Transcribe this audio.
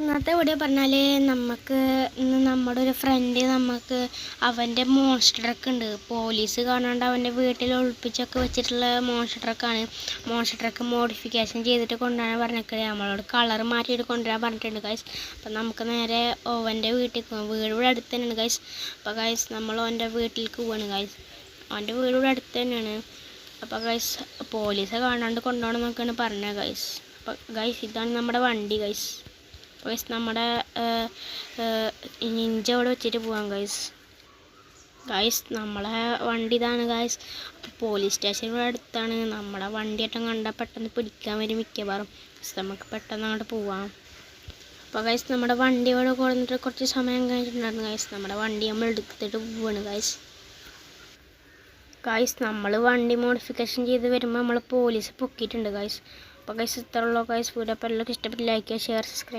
ഇന്നത്തെ വീഡിയോ പറഞ്ഞാൽ നമുക്ക് ഇന്ന് നമ്മുടെ ഒരു ഫ്രണ്ട് നമുക്ക് അവൻ്റെ മോൺസ്റ്റർ ട്രക്ക് ഉണ്ട്. പോലീസ് കാണാണ്ട് അവൻ്റെ വീട്ടിൽ ഒളിപ്പിച്ചൊക്കെ വെച്ചിട്ടുള്ള മോൺസ്റ്റർ ട്രക്കാണ്. മോൺസ്റ്റർ ട്രക്ക് മോഡിഫിക്കേഷൻ ചെയ്തിട്ട് കൊണ്ടുവരാൻ പറഞ്ഞിട്ട് നമ്മളോട് കളർ മാറ്റിയിട്ട് കൊണ്ടുവരാൻ പറഞ്ഞിട്ടുണ്ട് ഗൈസ്. അപ്പം നമുക്ക് നേരെ അവൻ്റെ വീട്ടിൽ പോകാം. വീട് ഇവിടെ അടുത്ത് തന്നെയാണ് ഗൈസ്. അപ്പോൾ ഗൈസ് നമ്മൾ അവൻ്റെ വീട്ടിലേക്ക് പോവാണ് ഗൈസ്. അവൻ്റെ വീട് ഇവിടെ അടുത്ത് തന്നെയാണ്. അപ്പോൾ ഗൈസ് പോലീസ് കാണാണ്ട് കൊണ്ടുപോകണം എന്നൊക്കെയാണ് പറഞ്ഞത് ഗൈസ്. അപ്പോൾ ഗൈസ് ഇതാണ് നമ്മുടെ വണ്ടി ഗൈസ്. ഗൈസ് നമ്മുടെ നിഞ്ച അവിടെ വെച്ചിട്ട് പോവാം ഗൈസ്. നമ്മളെ വണ്ടി ഇതാണ് ഗൈസ്. അപ്പോൾ പോലീസ് സ്റ്റേഷൻ ഇവിടെ അടുത്താണ്. നമ്മുടെ വണ്ടിയായിട്ടും കണ്ടാൽ പെട്ടെന്ന് പിടിക്കാൻ വരും മിക്കവാറും. നമുക്ക് പെട്ടെന്ന് അങ്ങോട്ട് പോവാം. അപ്പോൾ ഗൈസ് നമ്മുടെ വണ്ടി ഇവിടെ കൊടുത്തിട്ട് കുറച്ച് സമയം കഴിഞ്ഞിട്ടുണ്ടായിരുന്നു ഗൈസ്. നമ്മുടെ വണ്ടി നമ്മൾ എടുത്തിട്ട് പോവാണ് ഗൈസ്. നമ്മൾ വണ്ടി മോഡിഫിക്കേഷൻ ചെയ്ത് വരുമ്പോൾ നമ്മൾ പോലീസ് പൊക്കിയിട്ടുണ്ട് ഗൈസ്. അപ്പോൾ ഗൈസ് ഇത്രയുള്ളൂ ഗൈസ്. വീഡിയോ അപ്പോൾ എല്ലാവർക്കും ഇഷ്ടപ്പെട്ട് ലൈക്ക് ചെയ്യുക, ഷെയർ, സബ്സ്ക്രൈബ്.